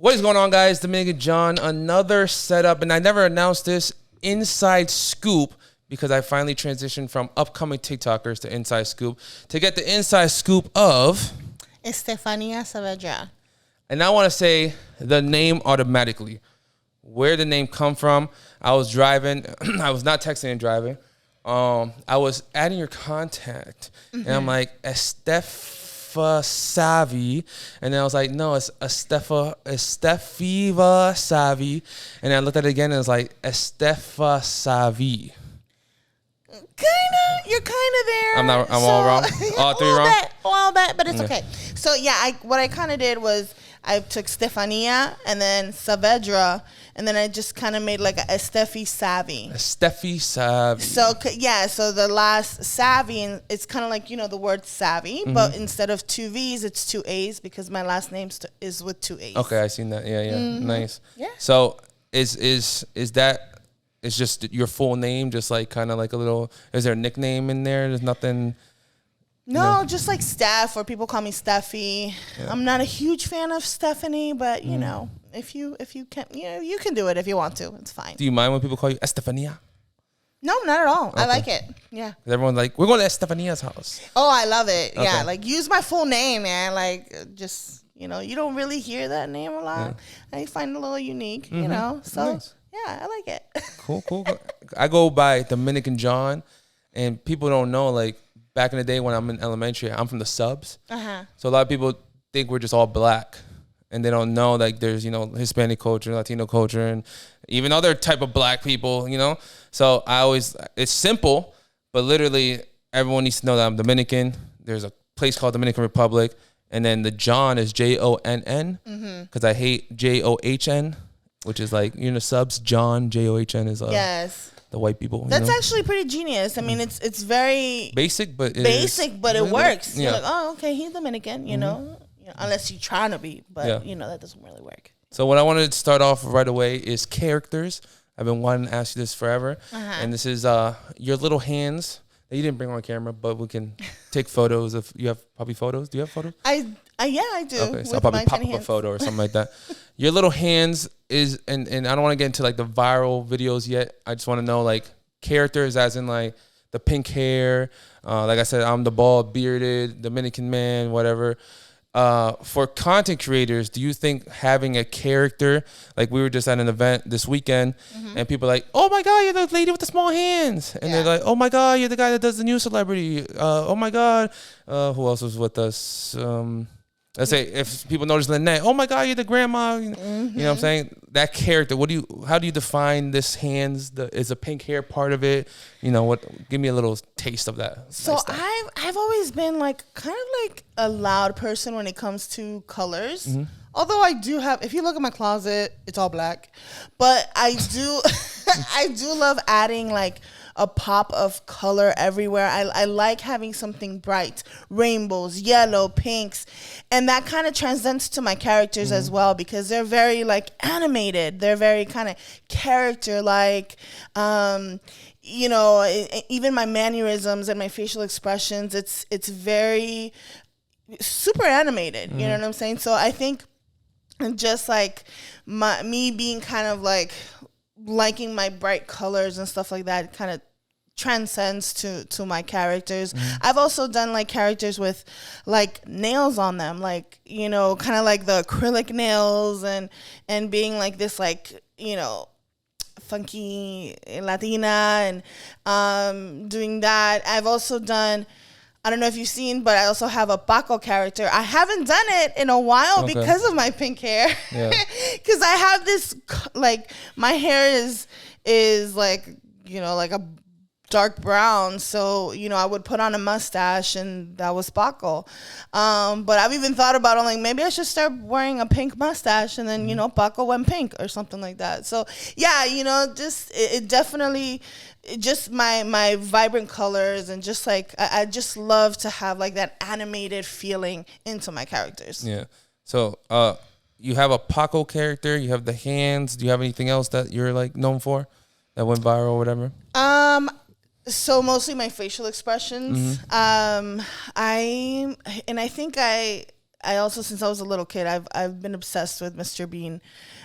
What is going on, guys? Dominican John, another setup, and I never announced this inside scoop because I finally transitioned from upcoming TikTokers to inside scoop to get the inside scoop of Estefania Saavedra. And I want to say the name automatically. Where the name come from? I was driving. I was not texting and driving. I was adding your contact, and I'm like, Savi, and then I was like, no, it's Estefiva Savi, and I looked at it again, and it was like Estefa Savi. You're kind of there. I'm all wrong. All three wrong. All that, but it's okay. So yeah, what I kind of did was I took Estefania and then Saavedra, and then I just kind of made like a Estefi Savi. Estefi Savi. So yeah, so the last Savi, and it's kind of like the word savvy, but instead of two V's, it's two A's because my last name is with two A's. Okay, I seen that. Yeah, nice. Yeah. So is that? It's just your full name, just like kind of like a little. Is there a nickname in there? There's nothing. No, just like Steph, or people call me Steffi. Yeah. I'm not a huge fan of Stephanie, but if you can, you can do it if you want to. It's fine. Do you mind when people call you Estefania? No, not at all. Okay. I like it. Yeah. Everyone's like, we're going to Estefania's house. Oh, I love it. Okay. Yeah, like use my full name, man. Like just you don't really hear that name a lot. Yeah. I find it a little unique, So. Nice. Yeah, I like it. Cool. I go by Dominican John, and people don't know, like, back in the day when I'm in elementary, I'm from the subs. Uh-huh. So a lot of people think we're just all black, and they don't know, like, there's, Hispanic culture, Latino culture, and even other type of black people, So it's simple, but literally everyone needs to know that I'm Dominican. There's a place called Dominican Republic, and then the John is Jonn, because I hate John. Which is like, subs, John, John is yes. The white people. That's actually pretty genius. I mean, it's very basic, but it works. Yeah. You're like, oh, okay, he's Dominican, unless you're trying to be, but that doesn't really work. So what I wanted to start off right away is characters. I've been wanting to ask you this forever, and this is your little hands that you didn't bring on camera, but we can take photos if you have probably photos. Do you have photos? I do. Okay, so I'll probably pop up a photo or something like that. Your little hands is, and I don't want to get into like the viral videos yet. I just want to know like characters as in like the pink hair. Like I said, I'm the bald bearded Dominican man, whatever. For content creators, do you think having a character, like we were just at an event this weekend and people are like, oh my God, you're the lady with the small hands. And they're like, oh my God, you're the guy that does the new celebrity. Oh my God. Who else was with us? Let's say if people notice Lynette, oh my God, you're the grandma. You know what I'm saying? That character, how do you define this hands? Is the pink hair part of it? Give me a little taste of that. So nice I've always been like kind of like a loud person when it comes to colors. Although I do have, if you look at my closet, it's all black. But I do, I do love adding like a pop of color everywhere. I like having something bright, rainbows, yellow, pinks, and that kind of transcends to my characters as well because they're very like animated. They're very kind of character-like. Even my mannerisms and my facial expressions, it's very super animated. You know what I'm saying? So I think just like me being kind of like liking my bright colors and stuff like that kind of transcends to my characters. I've also done like characters with like nails on them, like kind of like the acrylic nails and being like this like funky Latina and doing that. I've also done, I don't know if you've seen, but I also have a Paco character. I haven't done it in a while because of my pink hair. Because I have this, like, my hair is like, like a dark brown. So, I would put on a mustache and that was Paco. But I've even thought about, like, maybe I should start wearing a pink mustache and then, Paco went pink or something like that. So, yeah, just, it definitely, just my vibrant colors and just like, I just love to have like that animated feeling into my characters. Yeah. So, you have a Paco character, you have the hands. Do you have anything else that you're like known for that went viral or whatever? So mostly my facial expressions. I think I also, since I was a little kid, I've been obsessed with Mr. Bean.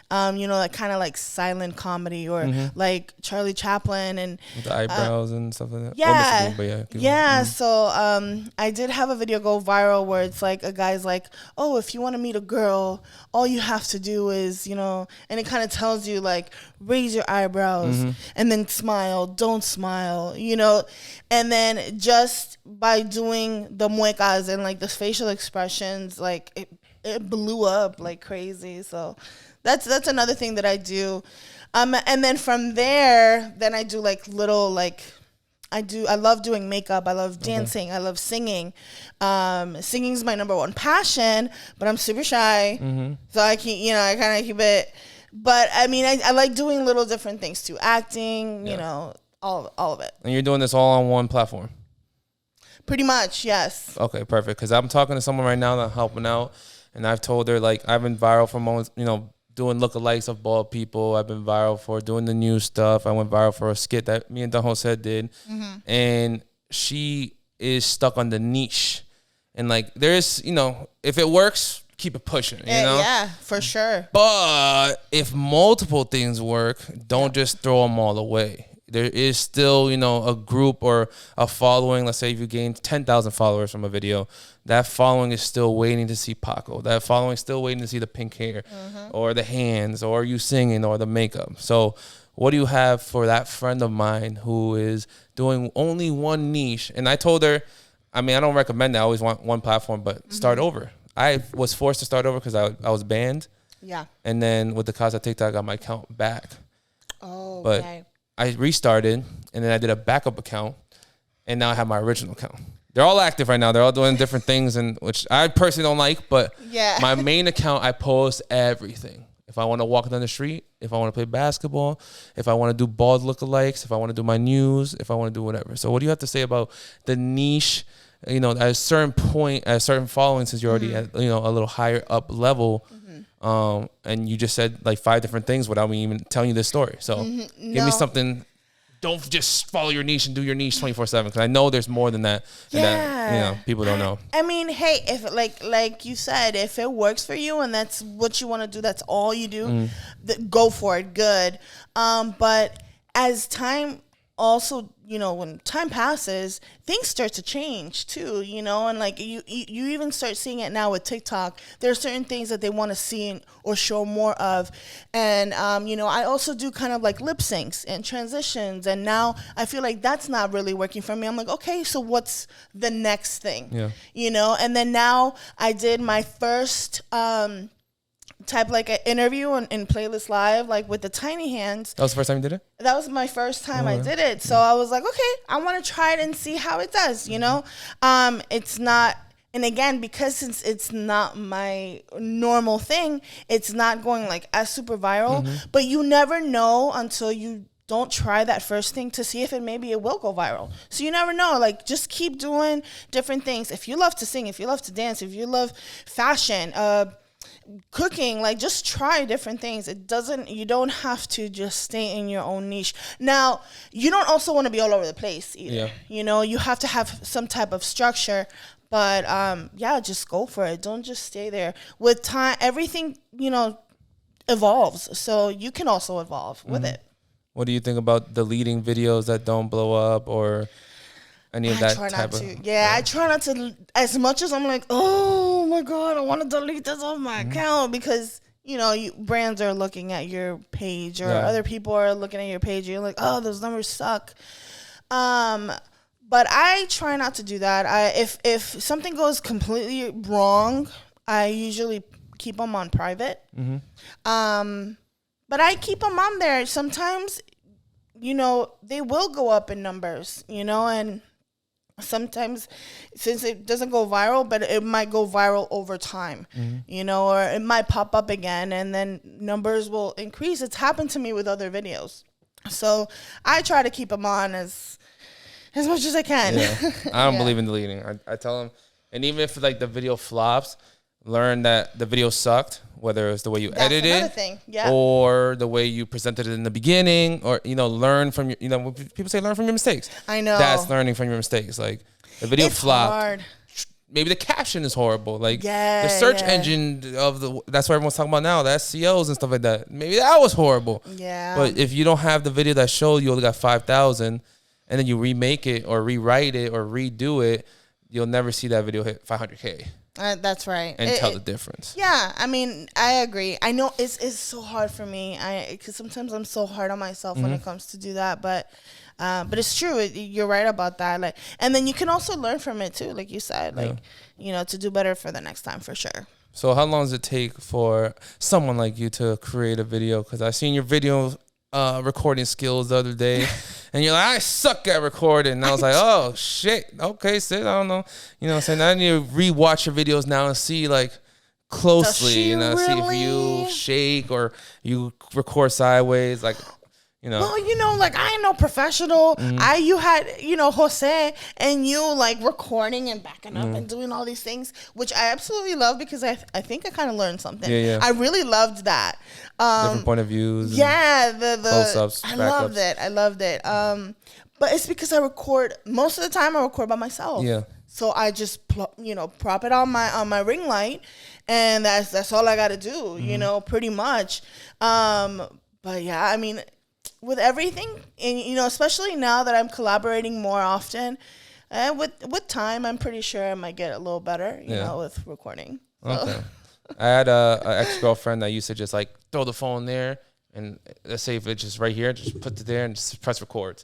That kind of like silent comedy or like Charlie Chaplin and with the eyebrows and stuff like that. Yeah, Bean, but yeah. So I did have a video go viral where it's like a guy's like, oh, if you want to meet a girl, all you have to do is, and it kind of tells you like raise your eyebrows and then smile, don't smile, and then just by doing the muecas and like the facial expressions, like it blew up like crazy. So that's another thing that I do. And then from there, then I do like little like I love doing makeup. I love dancing. I love singing. Singing is my number one passion, but I'm super shy. So I keep, I kind of keep it. But I mean, I like doing little different things too. Acting, all of it. And you're doing this all on one platform? Pretty much, yes. Okay, perfect. Because I'm talking to someone right now that's helping out, and I've told her, like, I've been viral for moments, doing lookalikes of bald people. I've been viral for doing the new stuff. I went viral for a skit that me and Don Jose did. And she is stuck on the niche. And, like, there's, if it works, keep it pushing, Yeah, for sure. But if multiple things work, don't just throw them all away. There is still, a group or a following. Let's say if you gain 10,000 followers from a video, that following is still waiting to see Paco. That following is still waiting to see the pink hair or the hands or you singing or the makeup. So what do you have for that friend of mine who is doing only one niche? And I told her, I mean, I don't recommend that. I always want one platform, but start over. I was forced to start over because I was banned. Yeah. And then with the cause of TikTok, I got my account back. Oh, but okay. I restarted, and then I did a backup account, and now I have my original account. They're all active right now. They're all doing different things, and which I personally don't like, but my main account, I post everything. If I want to walk down the street, if I want to play basketball, if I want to do bald lookalikes, if I want to do my news, if I want to do whatever. So what do you have to say about the niche, at a certain point, at a certain following, since you're already at, a little higher up level, and you just said like 5 different things without me even telling you this story. So give me something. Don't just follow your niche and do your niche 24/7, because I know there's more than that. And that, people don't know. I mean, hey, if like you said, if it works for you and that's what you want to do, that's all you do, go for it. Good. But as time also, when time passes, things start to change too, and like you even start seeing it now with TikTok. There are certain things that they want to see or show more of. And, I also do kind of like lip syncs and transitions. And now I feel like that's not really working for me. I'm like, okay, so what's the next thing? Yeah. And then now I did my first, type like an interview in Playlist Live, like with the tiny hands. That was the first time you did it? That was my first time I did it. So I was like, okay, I want to try it and see how it does, It's not, and again, because since it's not my normal thing, it's not going like as super viral, but you never know until you don't try that first thing to see if maybe it will go viral. So you never know. Like, just keep doing different things. If you love to sing, if you love to dance, if you love fashion, cooking, like just try different things. You don't have to just stay in your own niche. Now, you don't also want to be all over the place either. Yeah. You have to have some type of structure, but just go for it. Don't just stay there. With time, everything, evolves. So you can also evolve with it. What do you think about deleting videos that don't blow up or any of that type of? I try not to, as much as I'm like, oh my God, I want to delete this off my account, because, brands are looking at your page, or other people are looking at your page, and you're like, oh, those numbers suck. But I try not to do that. If something goes completely wrong, I usually keep them on private. But I keep them on there. Sometimes, they will go up in numbers, and sometimes, since it doesn't go viral, but it might go viral over time, or it might pop up again, and then numbers will increase. It's happened to me with other videos. So I try to keep them on as much as I can. Yeah. I don't believe in deleting. I tell them, and even if like the video flops, learn that the video sucked, whether it's the way you edited it or the way you presented it in the beginning, or, learn from your, people say learn from your mistakes. I know. That's learning from your mistakes. Like, the video flopped. Hard. maybe the caption is horrible. Like the search engine that's what everyone's talking about now, the SEOs and stuff like that. Maybe that was horrible. Yeah. But if you don't have the video that shows you only got 5,000 and then you remake it or rewrite it or redo it, you'll never see that video hit 500K. That's right. And tell the difference. Yeah, I mean, I agree. I know it's so hard for me. Because sometimes I'm so hard on myself when it comes to do that. But it's true. You're right about that. Like, and then you can also learn from it too, like you said. Like, to do better for the next time for sure. So how long does it take for someone like you to create a video? Because I seen your video recording skills the other day, and you're like, I suck at recording. And I was like, oh shit, okay, sis, I don't know, So now I need to rewatch your videos now and see like closely, see if you shake or you record sideways, like. Well, like I ain't no professional. You had, Jose and you like recording and backing up and doing all these things, which I absolutely love because I think I kind of learned something. Yeah. I really loved that. Different point of views. Yeah, the close-ups. I loved it. But it's because I record most of the time. I record by myself. Yeah. So I just prop it on my ring light, and that's all I got to do. Pretty much. But yeah, I mean. With everything, and especially now that I'm collaborating more often, and with time, I'm pretty sure I might get a little better, with recording. So. Okay. I had a ex-girlfriend that used to just like throw the phone there, and let's say if it's just right here, just put it there and just press record,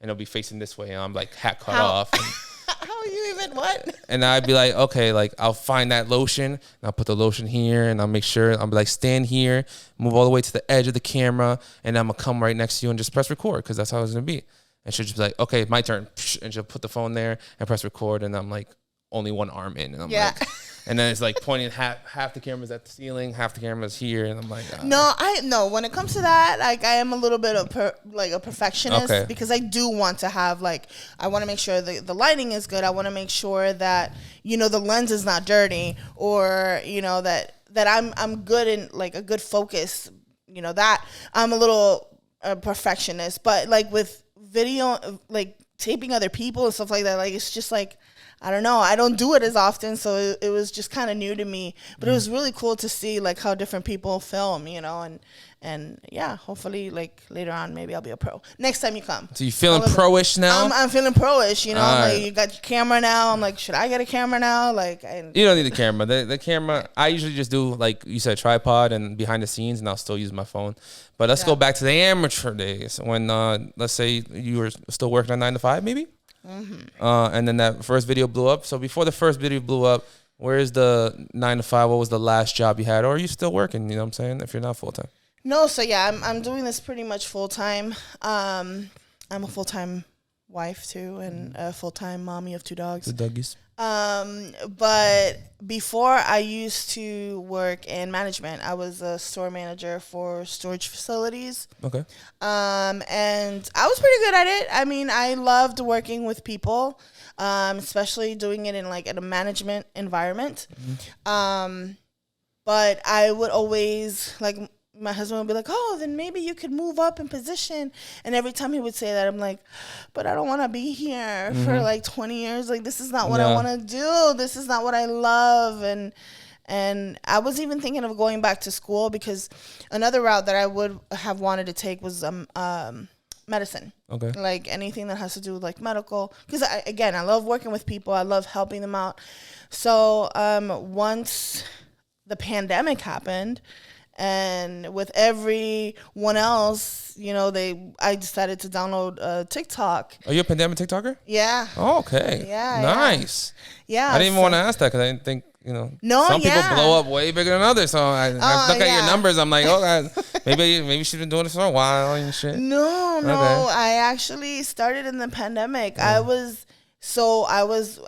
and it'll be facing this way, and I'm like hat cut off. And, how you even what? And I'd be like, okay, like I'll find that lotion and I'll put the lotion here and I'll make sure I'll be like, stand here, move all the way to the edge of the camera, and I'm gonna come right next to you and just press record because that's how it's gonna be. And she'll just be like, okay, my turn, and she'll put the phone there and press record, and I'm like only one arm in, and I'm like, and then it's like pointing half the camera's at the ceiling, half the camera's here, and I'm like, no. When it comes to that, like I am a little bit of a perfectionist because I do want to have I want to make sure the lighting is good. I want to make sure that the lens is not dirty, or that I'm good in like a good focus. That I'm a little perfectionist, but like with video, like taping other people and stuff like that, like it's just like. I don't know. I don't do it as often, so it was just kind of new to me. But it was really cool to see like how different people film, and yeah, hopefully like later on maybe I'll be a pro. Next time you come. So you feeling pro-ish now? I'm feeling pro-ish, Like right. You got your camera now. I'm like, should I get a camera now? Like, you don't need the camera. The camera, I usually just do like you said, tripod and behind the scenes, and I'll still use my phone. But let's go back to the amateur days when let's say you were still working on 9 to 5, maybe. And then that first video blew up. So before the first video blew up, where's the 9 to 5? What was the last job you had? Or are you still working? You know what I'm saying? If you're not full time. No, so yeah, I'm doing this pretty much full time. I'm a full time wife too, and a full time mommy of 2 dogs. The doggies. But before I used to work in management. I was a store manager for storage facilities. Okay. And I was pretty good at it. I mean, I loved working with people, especially doing it in like a management environment. Mm-hmm. But I would always like. My husband would be like, oh, then maybe you could move up in position. And every time he would say that, I'm like, but I don't want to be here for like 20 years. Like, this is not what I want to do. This is not what I love. And I was even thinking of going back to school because another route that I would have wanted to take was medicine. Okay. Like anything that has to do with like medical. Because, I love working with people. I love helping them out. So once the pandemic happened, and with everyone else, I decided to download TikTok. Are you a pandemic TikToker? Yeah. Oh, okay. Yeah. Nice. Yeah. I didn't even want to ask that because I didn't think, some people blow up way bigger than others. So I look at your numbers. I'm like, oh, God, maybe she's been doing this for a while and shit. No. I actually started in the pandemic. I was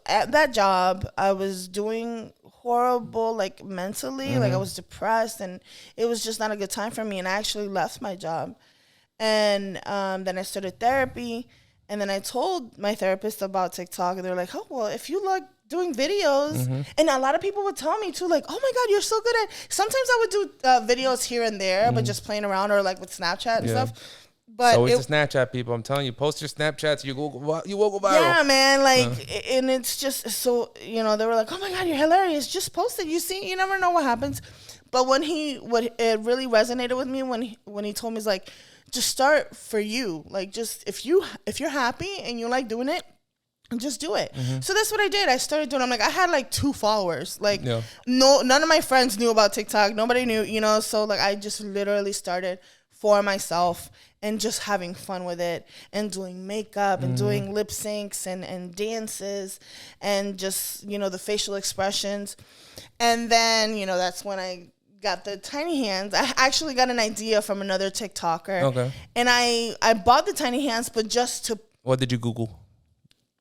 at that job. I was doing horrible, like mentally, like I was depressed, and it was just not a good time for me, and I actually left my job. And then I started therapy, and then I told my therapist about TikTok, and they were like, oh, well, if you like doing videos, and a lot of people would tell me too, like, oh my God, you're so good at, sometimes I would do videos here and there, but just playing around, or like with Snapchat and stuff. But so it's a Snapchat, people. I'm telling you, post your Snapchats. You will go viral. Yeah, man. Like, and it's just so, they were like, oh my God, you're hilarious. Just post it. You see, you never know what happens. But it really resonated with me when he told me, it's like, just start for you. Like, just if you're happy and you like doing it, just do it. So that's what I did. I started doing. I'm like, I had like 2 followers. Like, none of my friends knew about TikTok. Nobody knew, So like, I just literally started for myself and just having fun with it and doing makeup and doing lip syncs and dances and just, the facial expressions. And then, that's when I got the tiny hands. I actually got an idea from another TikToker. Okay. And I bought the tiny hands, but just to... What did you Google?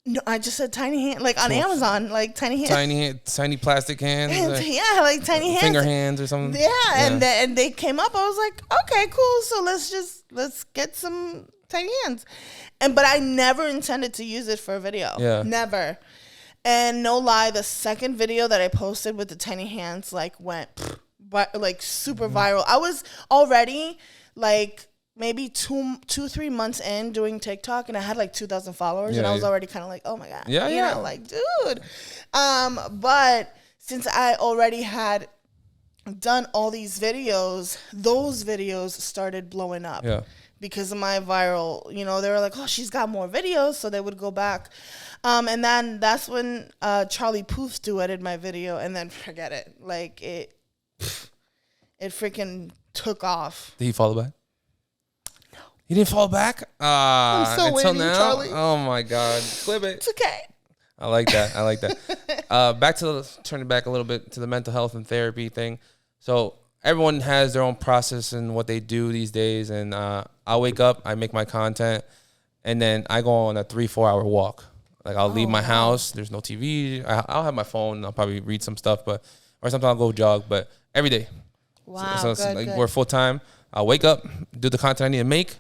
No, I just said tiny hand, like on Amazon, like tiny hands. Tiny plastic hands. Yeah, like tiny hands. Finger hands or something. Yeah. And they came up. I was like, okay, cool. So let's get some tiny hands. But I never intended to use it for a video. Yeah. Never. And no lie, the second video that I posted with the tiny hands went super viral. I was already like maybe 3 months in doing TikTok, and I had like 2,000 followers, and I was already kind of like, oh my God, like, dude. But since I already had done all these videos, those videos started blowing up because of my viral, they were like, oh, she's got more videos. So they would go back. And then that's when Charlie Puth duetted my video, and then forget it. Like it freaking took off. Did he follow back? He didn't fall back? I'm so until waiting, now? Charlie. Oh, my God. Clip it. It's okay. I like that. Back to turning back a little bit to the mental health and therapy thing. So everyone has their own process and what they do these days. And I wake up, I make my content, and then I go on a 3-4 hour walk. Like I'll leave my house. There's no TV. I'll have my phone. I'll probably read some stuff, or sometimes I'll go jog. But every day. Wow. So good. We're full time. I'll wake up, do the content I need to make.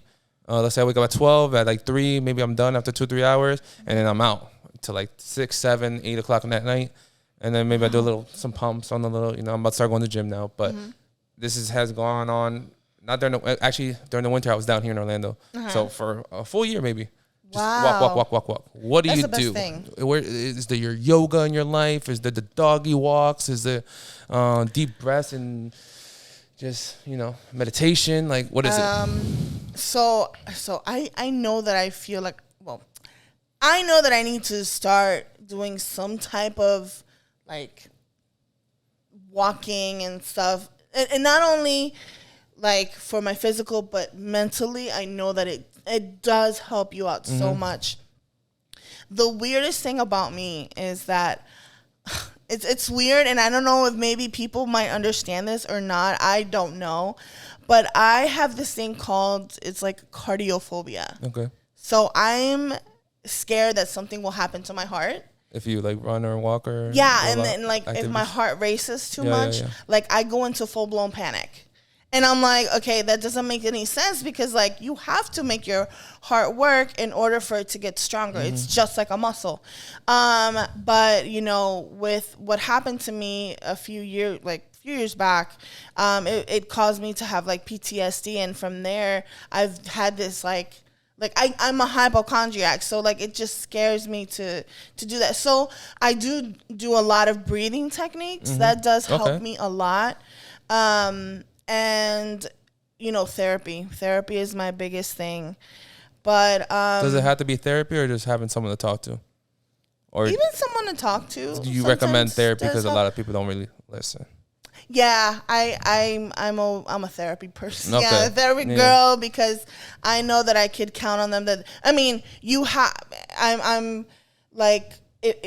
Let's say I wake up at 12, at like 3, maybe I'm done after 2-3 hours, and then I'm out till like 6, 7, 8 o'clock in that night. And then maybe I do some pumps on the little, I'm about to start going to the gym now. But this has gone on, not during the winter, I was down here in Orlando. So for a full year maybe. Just walk. What do you do? That's the best thing. Where is there your yoga in your life? Is there the doggy walks? Is there deep breaths and just, meditation? Like, what is it? So I know that I feel like, I know that I need to start doing some type of like walking and stuff. And not only like for my physical, but mentally, I know that it does help you out so much. The weirdest thing about me is that it's weird, and I don't know if maybe people might understand this or not. I don't know. But I have this thing called, it's like cardiophobia. Okay. So I'm scared that something will happen to my heart. If you like run or walk or... Yeah, and then like activities. If my heart races too much, like I go into full-blown panic. And I'm like, okay, that doesn't make any sense because like you have to make your heart work in order for it to get stronger. It's just like a muscle. But with what happened to me a few years back, it caused me to have like PTSD, and from there I've had this I'm a hypochondriac, so like it just scares me to do that. So I do a lot of breathing techniques. That does help me a lot. And therapy is my biggest thing. But does it have to be therapy or just having someone to talk to? Or even someone to talk to. Do you recommend therapy because a lot of people don't really listen? Yeah, I'm a therapy person. Okay. Yeah, a therapy girl, because I know that I could count on them. I'm like,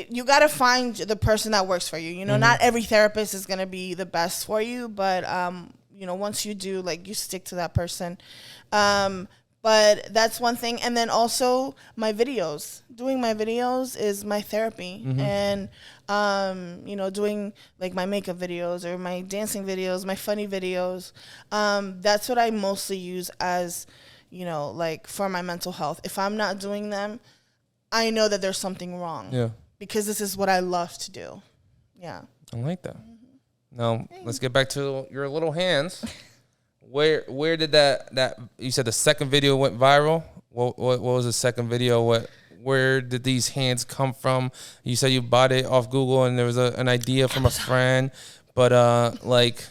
you got to find the person that works for you. Not every therapist is going to be the best for you, but once you do, like, you stick to that person. But that's one thing. And then also my videos. Doing my videos is my therapy. And, doing like my makeup videos or my dancing videos, my funny videos. That's what I mostly use as, like for my mental health. If I'm not doing them, I know that there's something wrong. Yeah. Because this is what I love to do. Yeah. I like that. Now, let's get back to your little hands. Where did that you said the second video went viral? What was the second video? Where did these hands come from? You said you bought it off Google and there was an idea from a friend, but like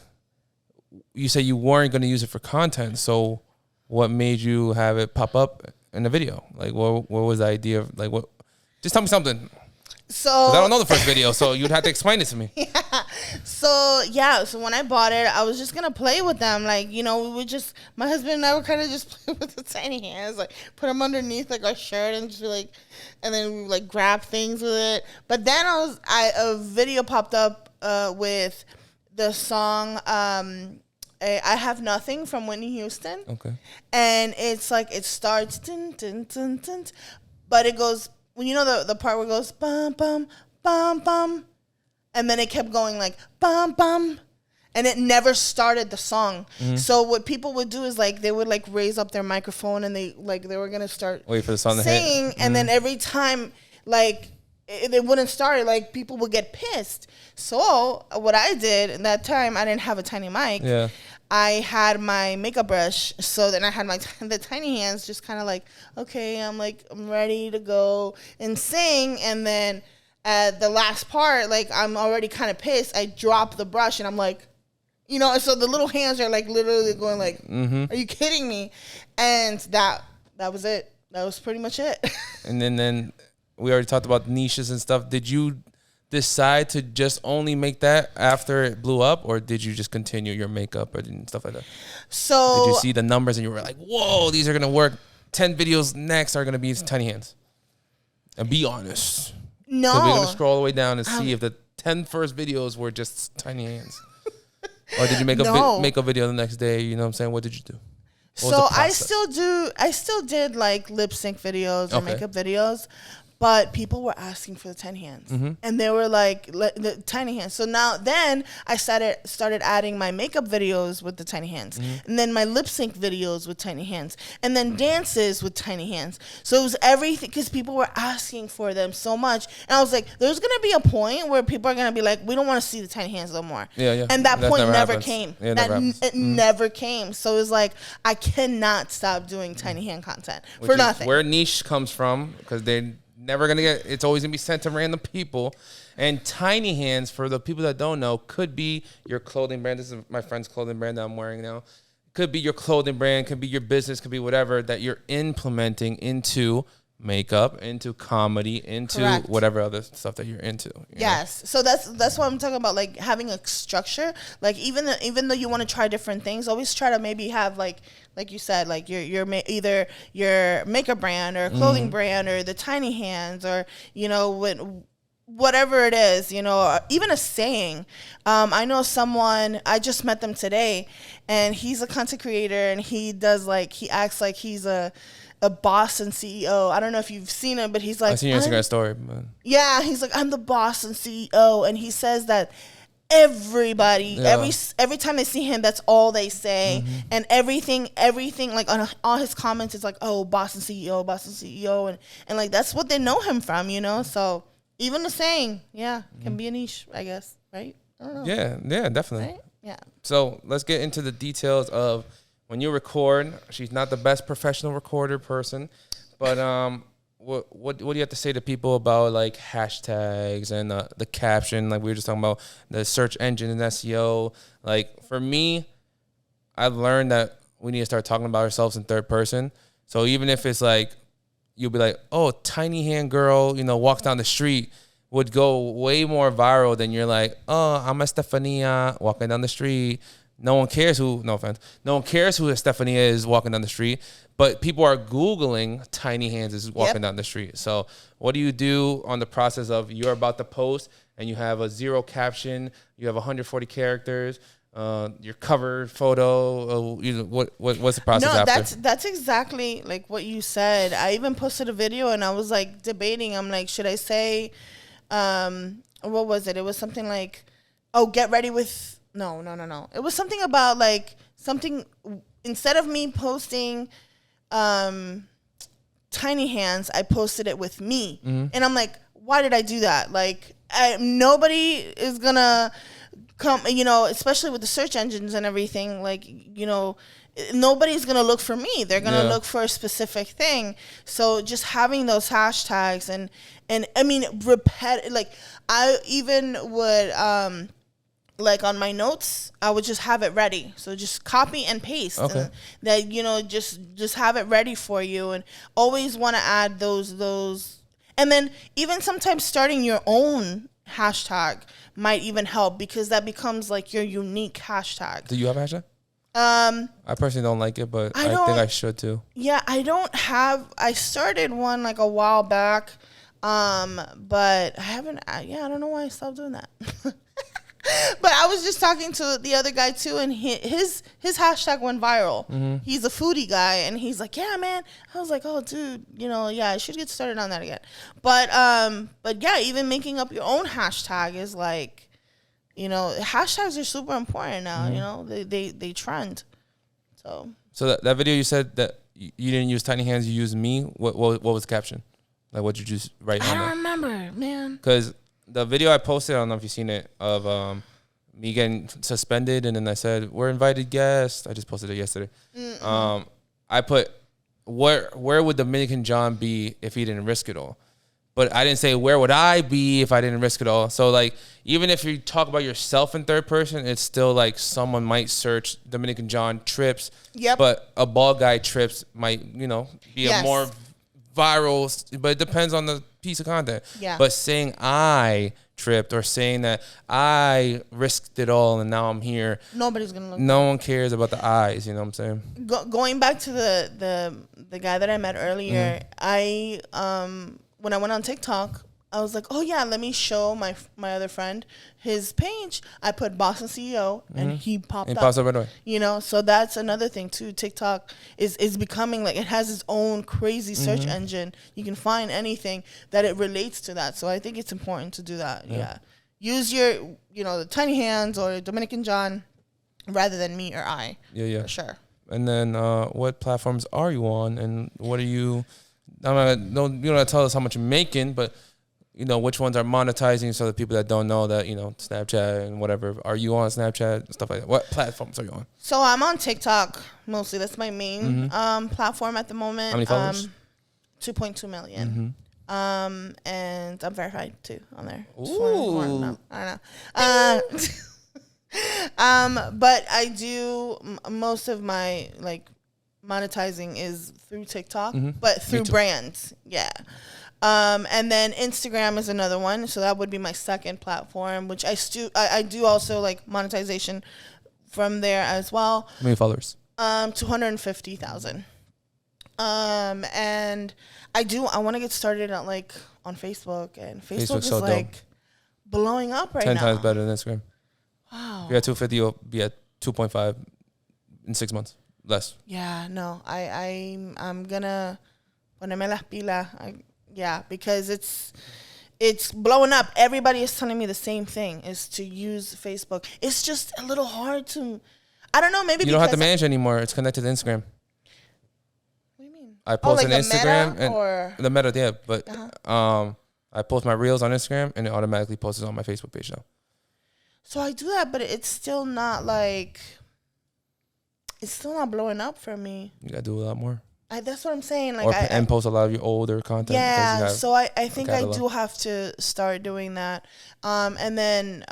you said you weren't going to use it for content. So what made you have it pop up in the video? Like what was the idea of like what? Just tell me something. So I don't know the first video, so you'd have to explain it to me. So when I bought it, I was just gonna play with them. Like, we would just, my husband and I would kind of just play with the tiny hands, like put them underneath like our shirt and just be like, and then we would like grab things with it. But then a video popped up with the song I Have Nothing from Whitney Houston. Okay. And it's like it starts dun, dun, dun, dun, but it goes. When the part where it goes bum bum bum bum, and then it kept going like bum bum, and it never started the song. Mm-hmm. So what people would do is like they would like raise up their microphone and they were gonna start wait for the song to sing, hit. And then every time like it wouldn't start, like people would get pissed. So what I did in that time, I didn't have a tiny mic. Yeah. I had my makeup brush, so then I had the tiny hands just kind of like, okay, I'm ready to go and sing, and then at the last part, like I'm already kind of pissed, I drop the brush, and I'm like, so the little hands are like literally going like, Are you kidding me? And that was it. That was pretty much it. And then we already talked about niches and stuff. Did you decide to just only make that after it blew up, or did you just continue your makeup and stuff like that? So did you see the numbers and you were like, whoa, these are gonna work? 10 videos next are gonna be tiny hands. And be honest. No, we're gonna scroll all the way down and see if the 10 first videos were just tiny hands. Or did you make a video the next day? You know what I'm saying? What did you do? So I still did like lip sync videos or makeup videos. But people were asking for the tiny hands, and they were like the tiny hands. So then I started adding my makeup videos with the tiny hands, and then my lip sync videos with tiny hands, and then dances with tiny hands. So it was everything because people were asking for them so much, and I was like, "There's gonna be a point where people are gonna be like, we don't want to see the tiny hands no more." Yeah. And that point never happens. came. Yeah, it never came. So it was like I cannot stop doing tiny hand content for nothing. Where niche comes from, because they never gonna get. It's always gonna be sent to random people, and tiny hands, for the people that don't know, could be your clothing brand. This is my friend's clothing brand that I'm wearing now. Could be your clothing brand. Could be your business. Could be whatever that you're implementing into makeup, into comedy, into Correct. whatever other stuff that you're into. Yes. So that's what I'm talking about. Like having a structure. Like even though you want to try different things, always try to maybe have like you said, like your either your makeup brand or clothing brand or the tiny hands or whatever it is, or even a saying. I know someone, I just met them today, and he's a content creator, and he acts like he's a boss and CEO. I don't know if you've seen him, but he's like, I seen your Instagram story. But yeah, he's like, I'm the boss and CEO, and he says that everybody, every time they see him, that's all they say, and everything, like on all his comments, it's like, oh, boss and CEO, and like that's what they know him from, So even the saying, can be a niche, I guess, right? I don't know. Yeah, definitely. Right? Yeah. So let's get into the details of when you record. She's not the best professional recorder person, but what do you have to say to people about like hashtags and the caption? Like we were just talking about the search engine and SEO. Like for me, I've learned that we need to start talking about ourselves in third person. So even if it's like, you'll be like, oh, tiny hand girl, walks down the street, would go way more viral than you're like, oh, I'm Estefania walking down the street. No one cares who Estefania is walking down the street, but people are Googling tiny hands is walking down the street. So what do you do on the process of you're about to post and you have a 0 caption, you have 140 characters, your cover photo, what's the process after? That's exactly like what you said. I even posted a video and I was like debating. I'm like, should I say, what was it? It was something like, oh, get ready with, no. It was something about like something, instead of me posting, tiny hands, I posted it with me. And I'm like, why did I do that? Like, nobody is gonna especially with the search engines and everything, like, nobody's going to look for me. They're going to look for a specific thing. So just having those hashtags and I mean, like I even would, like on my notes, I would just have it ready. So just copy and paste. Okay. And that, just have it ready for you, and always want to add those. And then even sometimes starting your own hashtag might even help, because that becomes like your unique hashtag. Do you have a hashtag? I personally don't like it, but I think I should too. Yeah, I started one like a while back, but I haven't. I don't know why I stopped doing that. But I was just talking to the other guy too, and his hashtag went viral. Mm-hmm. He's a foodie guy, and he's like, "Yeah, man." I was like, "Oh, dude, I should get started on that again." But yeah, even making up your own hashtag is like, hashtags are super important now. Mm-hmm. They trend. So that video you said that you didn't use tiny hands, you used me. What was the caption? Like, what did you just write? I don't remember, man. Because the video I posted, I don't know if you've seen it, of me getting suspended, and then I said, "We're invited guests." I just posted it yesterday. Mm-hmm. I put, where would Dominican John be if he didn't risk it all? But I didn't say, where would I be if I didn't risk it all? So, like, even if you talk about yourself in third person, it's still like someone might search Dominican John trips. Yep. But a bald guy trips might, be a more viral, but it depends on the piece of content. Yeah. But saying I tripped, or saying that I risked it all and now I'm here, nobody's gonna look. No one cares about the eyes. You know what I'm saying? Going back to the guy that I met earlier, mm-hmm. When I went on TikTok, I was like, oh yeah, let me show my other friend his page. I put Boston CEO, and mm-hmm. he popped up. Pops up right away. So that's another thing too. TikTok is becoming like, it has its own crazy search mm-hmm. engine. You can find anything that it relates to that. So I think it's important to do that. Yeah. Use your, the tiny hands or Dominican John rather than me or I. Yeah. For sure. And then what platforms are you on, and what are you? You don't have to tell us how much you're making, but which ones are monetizing, so the people that don't know that, Snapchat and whatever. Are you on Snapchat, stuff like that? What platforms are you on? So I'm on TikTok mostly. That's my main mm-hmm. Platform at the moment. How many followers? 2.2 million. Mm-hmm. And I'm verified too on there. Ooh. I don't know. But I do most of my monetizing is through TikTok, mm-hmm. but through brands. Yeah. And then Instagram is another one. So that would be my second platform, which I do also monetization from there as well. How many followers? 250,000. And I want to get started on Facebook, and Facebook is so blowing up right 10 now. 10 times better than Instagram. Wow. If you're at 250, you'll be at 2.5 in 6 months. Less. Yeah, no. I'm gonna ponerme las pilas. Because it's blowing up. Everybody is telling me the same thing, is to use Facebook. It's just a little hard to, I don't know, maybe you don't have to manage anymore. It's connected to Instagram. What do you mean? I post on Instagram Meta, or the Meta, yeah, but I post my reels on Instagram, and it automatically posts on my Facebook page now. So I do that, but it's still not it's still not blowing up for me. You gotta do a lot more. That's what I'm saying. And post a lot of your older content. Yeah, so I think I do have to start doing that. And then,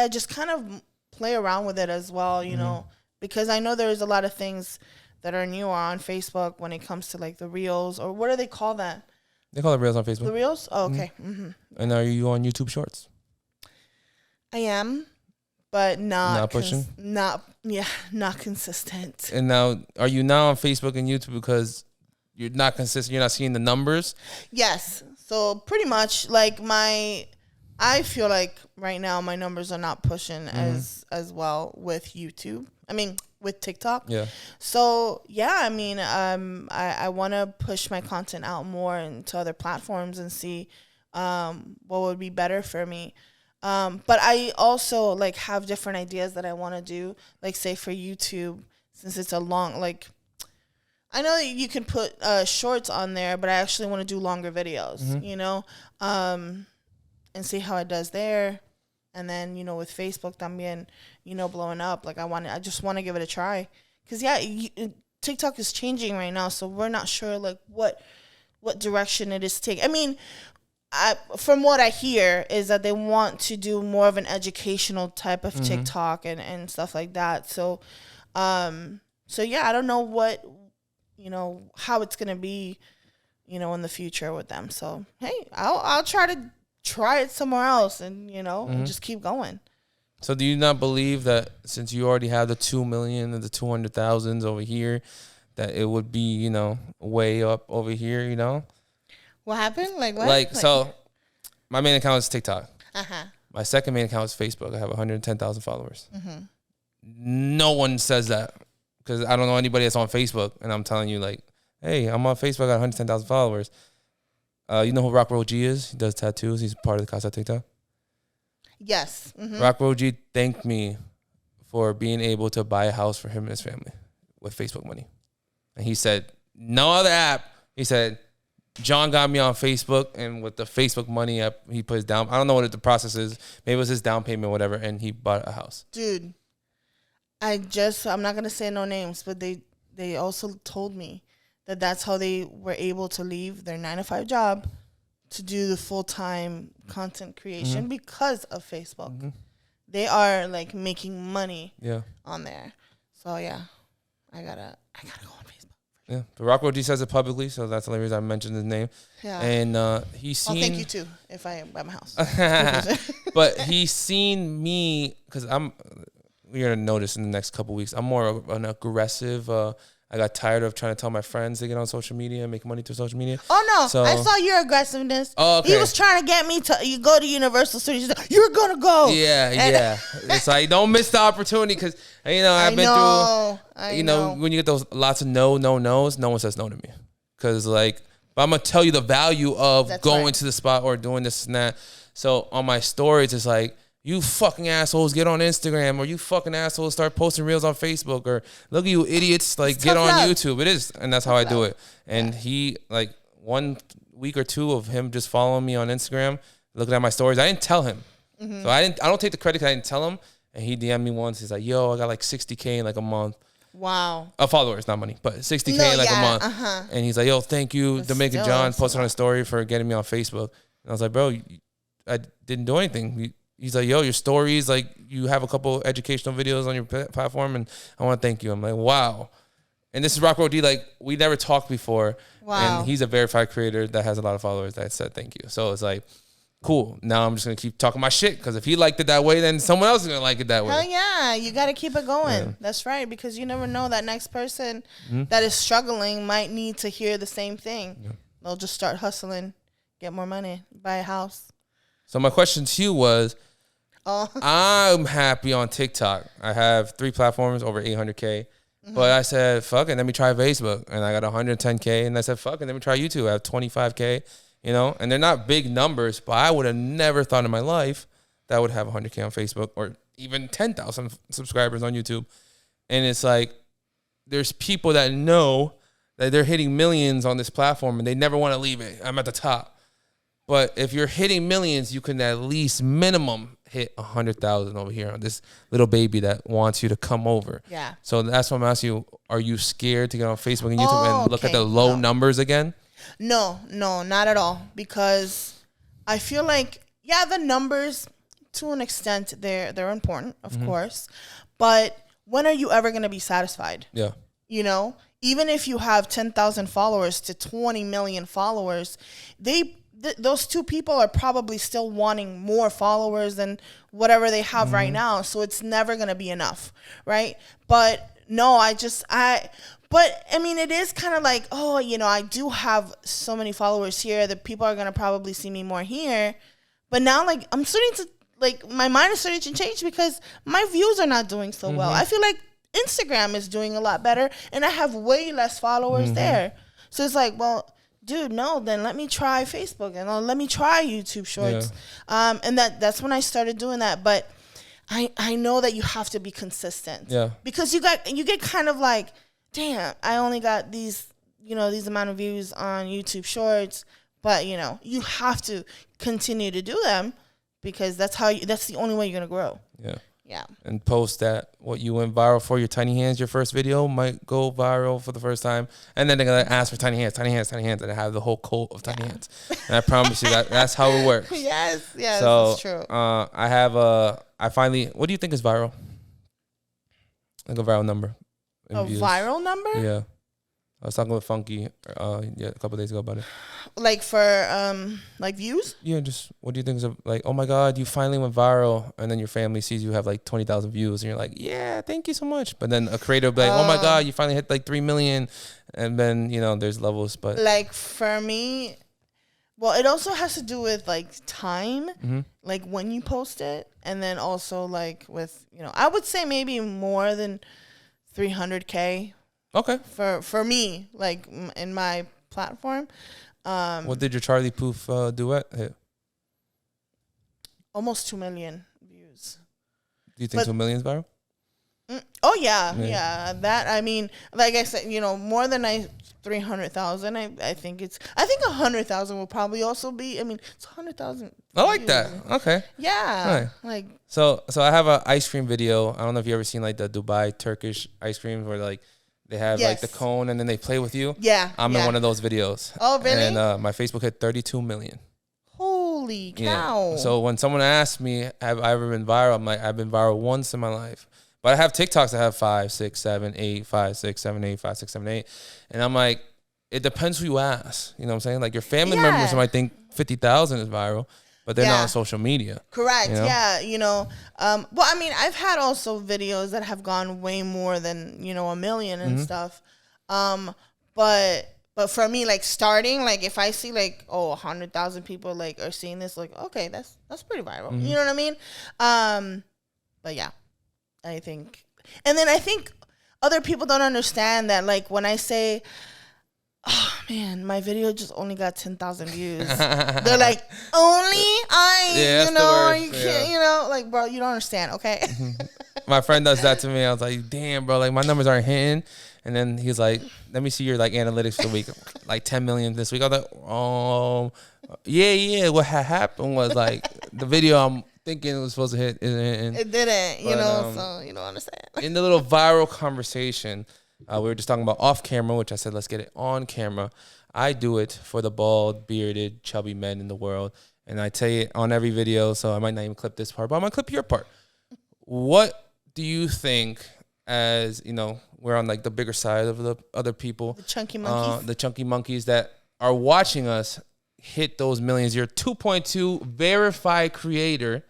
just kind of play around with it as well, mm-hmm. Because I know there's a lot of things that are newer on Facebook when it comes to the Reels, or what do they call that? They call it Reels on Facebook. The Reels? Oh, okay. Mm-hmm. And are you on YouTube Shorts? I am. But not pushing? Not consistent. And now, are you now on Facebook and YouTube because you're not consistent? You're not seeing the numbers? Yes. So pretty much, I feel like right now my numbers are not pushing mm-hmm. as well with YouTube. I mean, with TikTok. Yeah. So yeah, I mean, I want to push my content out more into other platforms and see what would be better for me. But I also have different ideas that I want to do, say for YouTube, since it's a long, I know that you can put shorts on there, but I actually want to do longer videos, mm-hmm. And see how it does there. And then, with Facebook también, blowing up, like I just want to give it a try. Cause TikTok is changing right now. So we're not sure like what direction it is taking. I mean, from what I hear is that they want to do more of an educational type of TikTok and stuff like that. So, yeah, I don't know what, how it's going to be, in the future with them. So, hey, I'll try it somewhere else and, and just keep going. So do you not believe that since you already have the 2 million and the 200,000 over here, that it would be, way up over here, What happened? Like what? Like, so my main account is TikTok. Uh-huh. My second main account is Facebook. I have 110,000 followers. No one says that because I don't know anybody that's on Facebook. And I'm telling you like, hey, I'm on Facebook. I got 110,000 followers. You know who Rock Roll G is? He does tattoos. He's part of the Casa TikTok. Yes. Rock Roll G thanked me for being able to buy a house for him and his family with Facebook money. And he said, no other app. He said, John got me on Facebook, and with the Facebook money up, he put his down. I don't know what the process is. Maybe it was his down payment or whatever, and he bought a house. Dude, I'm not going to say no names, but they also told me that that's how they were able to leave their 9-to-5 job to do the full-time content creation because of Facebook. They are like making money on there. So yeah, I gotta go on Facebook. Yeah, the Rock Roll G says it publicly, so that's the only reason I mentioned his name. Yeah, and he's seen. I'll thank you too if I buy my house. But he's seen me because we're gonna notice in the next couple weeks. I'm more of an aggressive. I got tired of trying to tell my friends to get on social media and make money through social media. Oh, no. So, I saw your aggressiveness. Oh, okay. He was trying to get me to go to Universal Studios. You're going to go. Yeah. It's like, don't miss the opportunity because, I've been through, when you get those lots of no's, no one says no to me. Because, but I'm going to tell you the value of going to the spot or doing this and that. So, on my stories, it's like, you fucking assholes get on Instagram, or you fucking assholes start posting reels on Facebook, or look at you idiots, get on YouTube. It is, and that's how I do it. And he, 1 week or two of him just following me on Instagram, looking at my stories. I didn't tell him, so I don't take the credit. 'Cause I didn't tell him, and he DM'd me once. He's like, "Yo, I got 60K in a month." Wow. Followers, not money, but 60K in a month. And he's like, "Yo, thank you, Dominican John, posted on a story for getting me on Facebook." And I was like, "Bro, I didn't do anything." He's like, yo, your stories, you have a couple educational videos on your platform, and I want to thank you. I'm like, wow. And this is Rock Roll D. We never talked before. Wow. And he's a verified creator that has a lot of followers that said thank you. So it's cool. Now I'm just going to keep talking my shit, because if he liked it that way, then someone else is going to like it that way. Hell yeah. You got to keep it going. Yeah. That's right, because you never know, that next person that is struggling might need to hear the same thing. Yeah. They'll just start hustling, get more money, buy a house. So my question to you was, I'm happy on TikTok. I have 3 platforms, over 800K. But I said, fuck it, let me try Facebook. And I got 110K. And I said, fuck it, let me try YouTube. I have 25K, And they're not big numbers, but I would have never thought in my life that I would have 100K on Facebook or even 10,000 subscribers on YouTube. And it's there's people that know that they're hitting millions on this platform and they never want to leave it. I'm at the top. But if you're hitting millions, you can at least minimum hit 100,000 over here on this little baby that wants you to come over. Yeah. So that's why I'm asking you, are you scared to get on Facebook and YouTube and look at the low numbers again? No, not at all. Because I feel the numbers, to an extent, they're important, of course. But when are you ever going to be satisfied? Yeah. Even if you have 10,000 followers to 20 million followers, those 2 people are probably still wanting more followers than whatever they have right now. So it's never going to be enough, right? But no, it is kind of I do have so many followers here that people are going to probably see me more here. But now, I'm starting to, my mind is starting to change because my views are not doing so well. I feel like Instagram is doing a lot better and I have way less followers there. So it's dude, no, then let me try Facebook and let me try YouTube Shorts. Yeah. And that's when I started doing that. But I know that you have to be consistent. Yeah. Because you get kind of damn, I only got these amount of views on YouTube Shorts, but you have to continue to do them because that's the only way you're gonna grow. Yeah. Yeah. And post that what you went viral for, your tiny hands, your first video might go viral for the first time. And then they're going to ask for tiny hands. And I have the whole cult of tiny hands. And I promise you that's how it works. Yes, so, that's true. What do you think is viral? Like a viral number. Viral number? Yeah. I was talking with Funky a couple of days ago about it. Like for like views? Yeah, just what do you think is like, oh my God, you finally went viral, and then your family sees you have like 20,000 views, and you're like, yeah, thank you so much. But then a creator will be like, oh my God, you finally hit like 3 million, and then there's levels. But like for me, well, it also has to do with like time, like when you post it, and then also like with I would say maybe more than 300K. Okay. For me, like in my platform. What did your Charlie Puth duet hit? Almost 2 million views. Do you think 2 million is viral? Oh yeah. That, I mean, like I said, more than 300,000. I think 100,000 will probably also be. I mean, it's 100,000. I like that. Okay. Yeah. Right. Like so I have an ice cream video. I don't know if you ever seen like the Dubai Turkish ice cream where like they have like the cone and then they play with you. Yeah. I'm in one of those videos. Oh, really? And my Facebook hit 32 million. Holy cow. Yeah. So when someone asks me, have I ever been viral? I'm like, I've been viral once in my life. But I have TikToks that have 5, 6, 7, 8, 5, 6, 7, 8, 5, 6, 7, 8. And I'm like, it depends who you ask. You know what I'm saying? Like your family members might think 50,000 is viral, but they're not on social media. Correct. Yeah. Well, I mean, I've had also videos that have gone way more than, 1 million and stuff. But for me, like starting, like if I see like, 100,000 people like are seeing this, like, okay, that's pretty viral. You know what I mean? But yeah, I think other people don't understand that, like when I say, oh man, my video just only got 10,000 views. They're like, you can't, like, bro, you don't understand, okay? My friend does that to me. I was like, damn, bro, like my numbers aren't hitting. And then he's like, let me see your like analytics for the week, like 10 million this week. I was like, yeah. What happened was like the video I'm thinking it was supposed to hit isn't hitting. It didn't, so you don't understand. In the little viral conversation, we were just talking about off camera, which I said, let's get it on camera. I do it for the bald, bearded, chubby men in the world. And I tell you on every video, so I might not even clip this part, but I'm going to clip your part. What do you think as, we're on like the bigger side of the other people. The chunky monkeys. The chunky monkeys that are watching us hit those millions. You're 2.2 verified creator.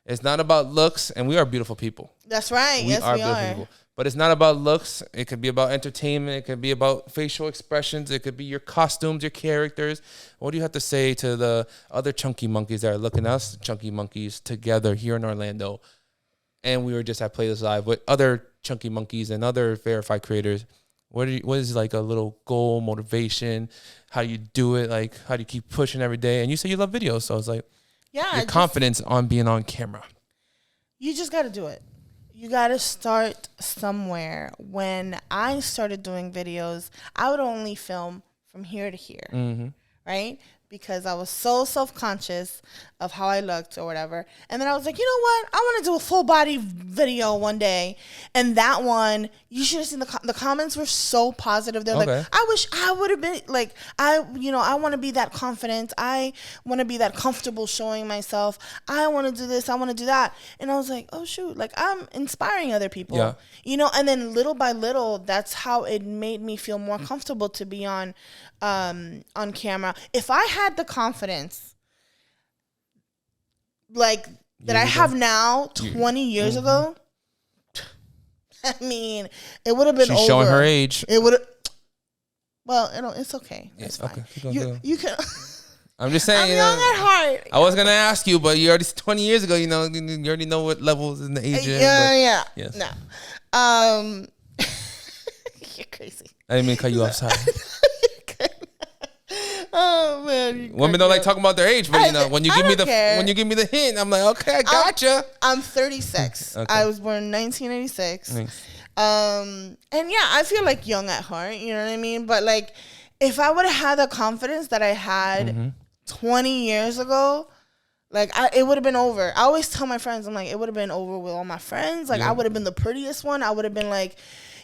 It's not about looks, and we are beautiful people. That's right. We are beautiful people. But it's not about looks. It could be about entertainment. It could be about facial expressions. It could be your costumes, your characters. What do you have to say to the other chunky monkeys that are looking at us, chunky monkeys, together here in Orlando? And we were just at Playlist Live with other chunky monkeys and other verified creators. What is like a little goal, motivation? How do you do it? Like, how do you keep pushing every day? And you say you love videos. So it's like, your confidence on being on camera. You just got to do it. You got to start somewhere. When I started doing videos, I would only film from here to here, right? Because I was so self-conscious of how I looked or whatever. And then I was like, you know what? I want to do a full body video one day. And that one, you should have seen the comments were so positive. They're like, I wish I would have been like, I want to be that confident. I want to be that comfortable showing myself. I want to do this. I want to do that. And I was like, oh shoot, like I'm inspiring other people, and then little by little, that's how it made me feel more comfortable to be on camera. If I had the confidence like that I have now 20 years ago, I mean, it would have been She's showing her age. It would have. Well, it's okay. It's fine. Okay. You can. I'm just saying. I'm young at heart. I was gonna ask you, but you already 20 years ago. You already know what levels in the age. Yeah. Yes. No. You're crazy. I didn't mean to cut you off. Sorry. Oh man, women don't like talking about their age, but when you give me the hint, I'm like, okay, I gotcha. I'm 36. Okay. I was born in 1986. Nice. And yeah, I feel like young at heart. You know what I mean? But like, if I would have had the confidence that I had 20 years ago, Like, it would have been over. I always tell my friends, I'm like, it would have been over with all my friends. Like, I would have been the prettiest one. I would have been like,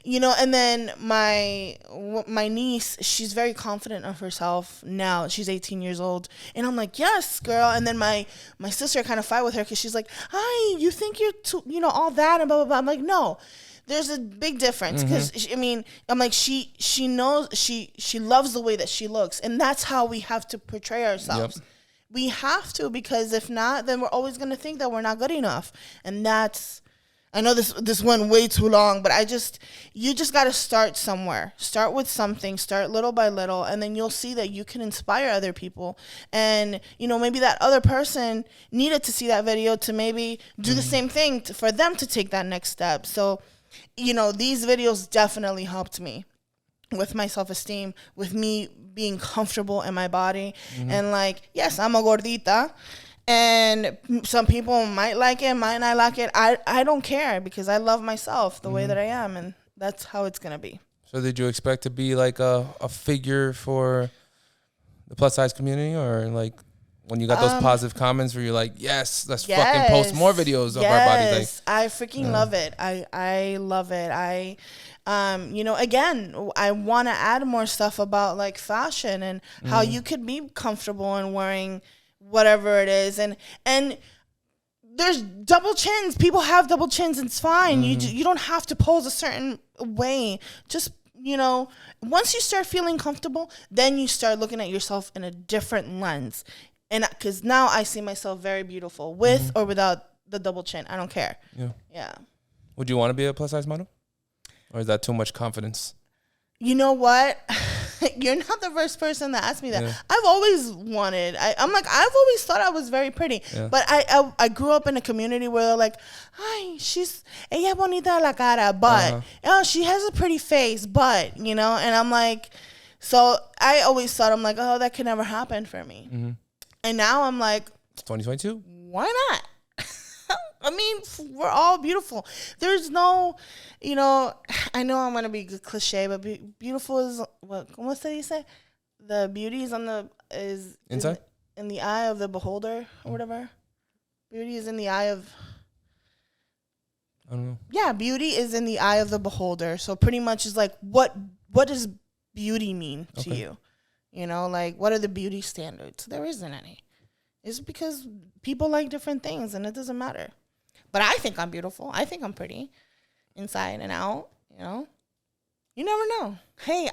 you know, and then my niece, she's very confident of herself now. She's 18 years old. And I'm like, yes, girl. And then my sister kind of fight with her because she's like, hi, you think you're too, you know, all that and blah, blah, blah. I'm like, no. There's a big difference because, I mean, I'm like, she knows, she loves the way that she looks. And that's how we have to portray ourselves. Yep. We have to, because if not, then we're always going to think that we're not good enough. And that's, I know this went way too long, but you just got to start somewhere. Start with something, start little by little, and then you'll see that you can inspire other people. And, you know, maybe that other person needed to see that video to maybe do the same thing for them to take that next step. So, you know, these videos definitely helped me with my self-esteem, with me being comfortable in my body. And like, yes, I'm a gordita, and some people might like it, might not like it. I don't care, because I love myself the way that I am, and that's how it's gonna be. So did you expect to be like a figure for the plus size community, or like when you got those positive comments where you're like, yes, let's fucking post more videos of our bodies? Yes, I freaking love it. I love it. You know, again, I want to add more stuff about like fashion and how you could be comfortable in wearing whatever it is. And there's double chins. People have double chins. It's fine. You don't have to pose a certain way. Just, you know, once you start feeling comfortable, then you start looking at yourself in a different lens. And because now I see myself very beautiful with or without the double chin. I don't care. Yeah. Would you want to be a plus size model? Or is that too much confidence? You know what? You're not the first person that asked me that. Yeah. I've always wanted. I'm like, I've always thought I was very pretty. Yeah. But I grew up in a community where they're like, ay, ella bonita la cara, but oh, she has a pretty face, but, you know, and I'm like, so I always thought, I'm like, oh, that could never happen for me. And now I'm like, it's 2022. Why not? I mean, we're all beautiful. There's no, you know, I know I'm going to be cliche, but beautiful is, what did he say? The beauty is inside? In the eye of the beholder or whatever. Beauty is in the eye of, I don't know. Yeah, beauty is in the eye of the beholder. So pretty much is like, what does beauty mean to you? You know, like, what are the beauty standards? There isn't any. It's because people like different things, and it doesn't matter. But I think I'm beautiful. I think I'm pretty inside and out, you know. You never know. Hey,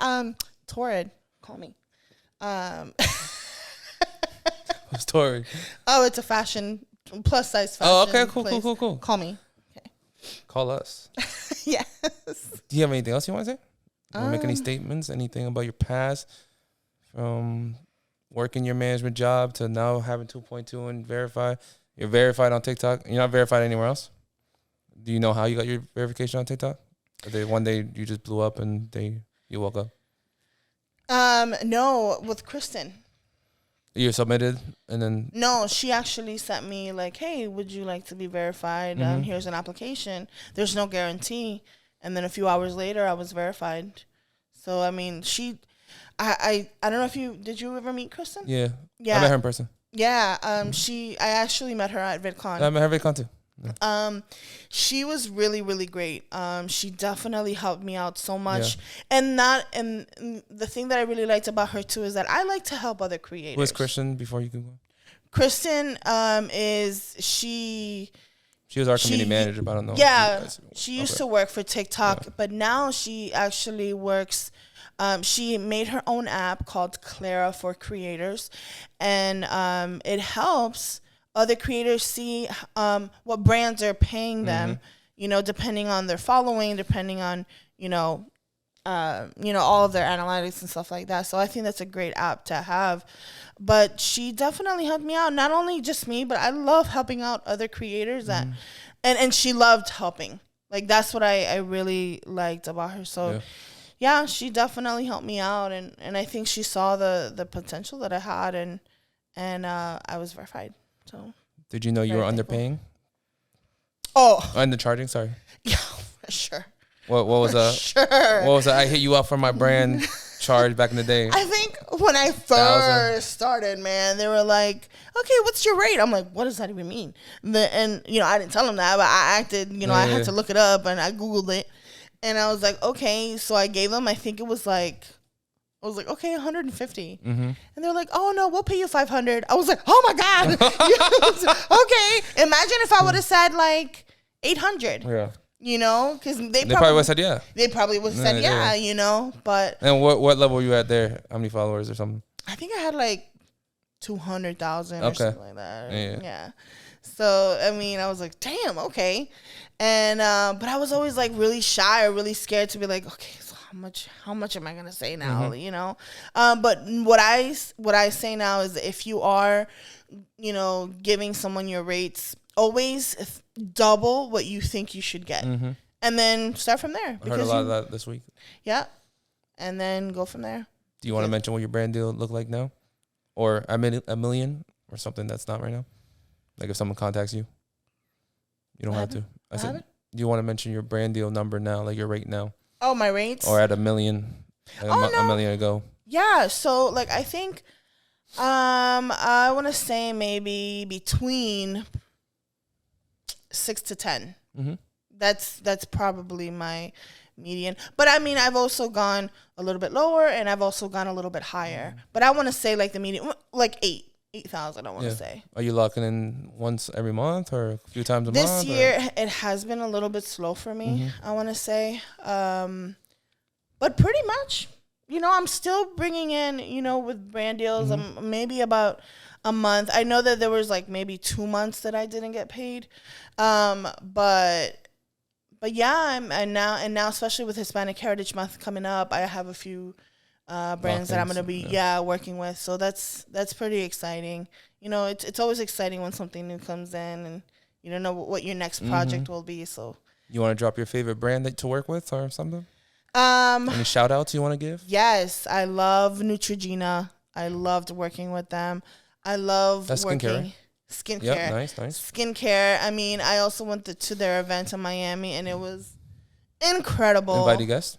Torrid, call me. Who's Torrid? Oh, it's a fashion, plus size fashion. Oh, okay, cool. Call me. Okay. Call us. Yes. Do you have anything else you want to say? You want to make any statements? Anything about your past? From working your management job to now having 2.2 and verified. You're verified on TikTok. You're not verified anywhere else. Do you know how you got your verification on TikTok? Or one day you just blew up and you woke up? No, with Kristen. You submitted and then? No, she actually sent me like, hey, would you like to be verified? Here's an application. There's no guarantee. And then a few hours later, I was verified. So, I mean, I don't know did you ever meet Kristen? Yeah. I met her in person. Yeah. I actually met her at VidCon. I met her at VidCon too. Yeah. She was really, really great. She definitely helped me out so much. Yeah. And the thing that I really liked about her too is that I like to help other creators. Who is Kristen before you Google? Kristen she was our community manager, but I don't know. Yeah. She used to work for TikTok, but now she actually works. She made her own app called Clara for Creators, and it helps other creators see what brands are paying them, you know, depending on their following, depending on, you know, all of their analytics and stuff like that. So I think that's a great app to have. But she definitely helped me out. Not only just me, but I love helping out other creators and she loved helping. Like, that's what I really liked about her. So yeah, she definitely helped me out, and I think she saw the potential that I had, and I was verified. So did you know you were underpaying? Oh, undercharging. Sorry. Yeah, for sure. What was Sure. What was I hit you up for my brand charge back in the day? I think when I first started, man, they were like, okay, what's your rate? I'm like, what does that even mean? And I didn't tell them that, but I acted, I had to look it up and I Googled it. And I was like, okay. So I gave them, I think it was like, okay, 150. Mm-hmm. And they're like, oh, no, we'll pay you 500. I was like, oh, my God. Okay. Imagine if I would have said like 800. Yeah. Because they probably would have said yeah. They probably would have said yeah, but. And what level were you at there? How many followers or something? I think I had like 200,000 or something like that. Yeah. So, I mean, I was like, damn, okay. And, but I was always like really shy or really scared to be like, okay, so how much am I going to say now? Mm-hmm. But what I say now is if you are, giving someone your rates, always double what you think you should get. Mm-hmm. And then start from there. I heard a lot of that this week. Yeah. And then go from there. Do you want to mention what your brand deal look like now? Or a million or something that's not right now? Like if someone contacts you? You don't have to. I said, do you want to mention your brand deal number now, like your rate now? Oh, my rates? Or at $1 million, like a million ago? Yeah. So like I think I want to say maybe between 6 to 10. Mm-hmm. That's probably my median. But I mean, I've also gone a little bit lower and I've also gone a little bit higher. Mm-hmm. But I want to say like the median, like 8,000. I want to say. Are you locking in once every month or a few times a month? This year it has been a little bit slow for me. Mm-hmm. I want to say, but pretty much, I'm still bringing in, with brand deals. Mm-hmm. Maybe about a month. I know that there was like maybe 2 months that I didn't get paid, but yeah, and now especially with Hispanic Heritage Month coming up, I have a few brands that I'm gonna be working with. So that's pretty exciting. It's always exciting when something new comes in, and you don't know what your next project will be. So you want to drop your favorite brand to work with or something? Any shout outs you want to give? Yes, I love Neutrogena. I loved working with them. I love working. Skincare. Yep, nice. Skincare. I mean, I also went to their event in Miami, and it was incredible. Invited guests?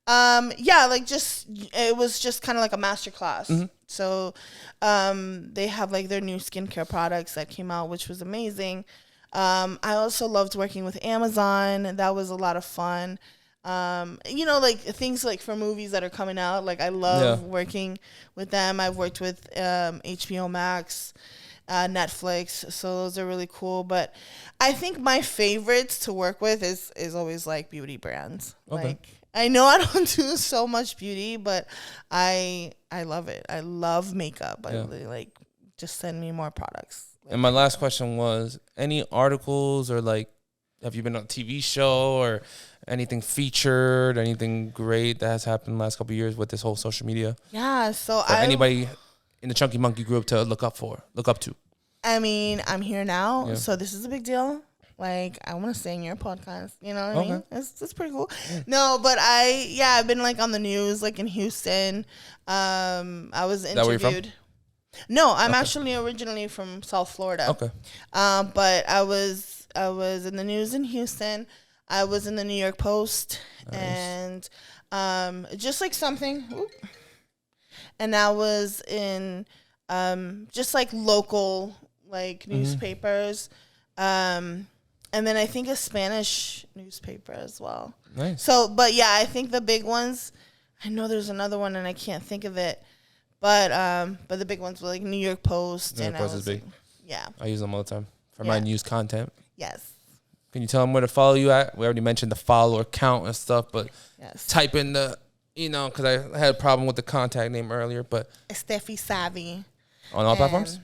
It was just kind of like a master class. Mm-hmm. So, they have like their new skincare products that came out, which was amazing. I also loved working with Amazon. That was a lot of fun. Like things like for movies that are coming out, like I love working with them. I've worked with HBO Max, Netflix, so those are really cool. But I think my favorites to work with is always like beauty brands. Okay. Like I know I don't do so much beauty, but I love it. I love makeup. I really like just send me more products. And my last question was, any articles or like, have you been on a TV show or anything featured, anything great that has happened in the last couple of years with this whole social media? Yeah, so anybody in the Chunky Monkey group to look up to? I mean, I'm here now, so this is a big deal. Like, I want to stay in your podcast. You know what I mean? It's pretty cool. Yeah. No, but I've been like on the news, like in Houston. I was interviewed. That where you're from? No, I'm actually originally from South Florida. Okay. But I was in the news in Houston. I was in the New York Post. Nice. And just like something. And I was in just like local like newspapers. And then I think a Spanish newspaper as well. Nice. So, but yeah, I think the big ones, I know there's another one and I can't think of it. But the big ones were like New York Post. New York Post is big. Yeah. I use them all the time for my news content. Yes. Can you tell them where to follow you at? We already mentioned the follower count and stuff, but type in the, because I had a problem with the contact name earlier, but. Steffi Savvy. On all platforms?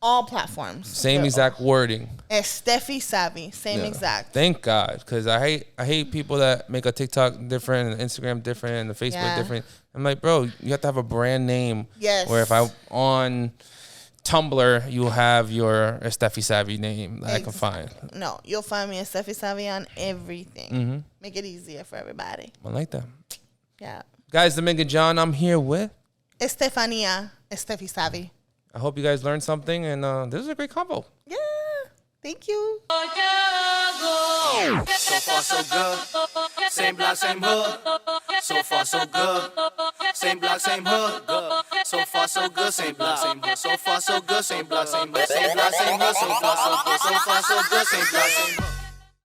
All platforms. Same exact wording. Steffi Savvy. Same exact. Thank God, because I hate people that make a TikTok different and Instagram different and the Facebook different. I'm like, bro, you have to have a brand name. Yes. Where if I on Tumblr, you'll have your Steffi Savvy name that I can find. No, you'll find me a Steffi Savvy on everything. Mm-hmm. Make it easier for everybody. I like that. Yeah. Guys, Domingue John, I'm here with Estefania, Steffi Savvy. I hope you guys learned something, and this is a great combo. Yeah, thank you. So far, so good. Same block, same hood. So far, so good. Same block, same hood. So far so good, same block, same hood. So far so good, same block, same hood. Same block, same hood. So far so good, so far so good, same block, same hood.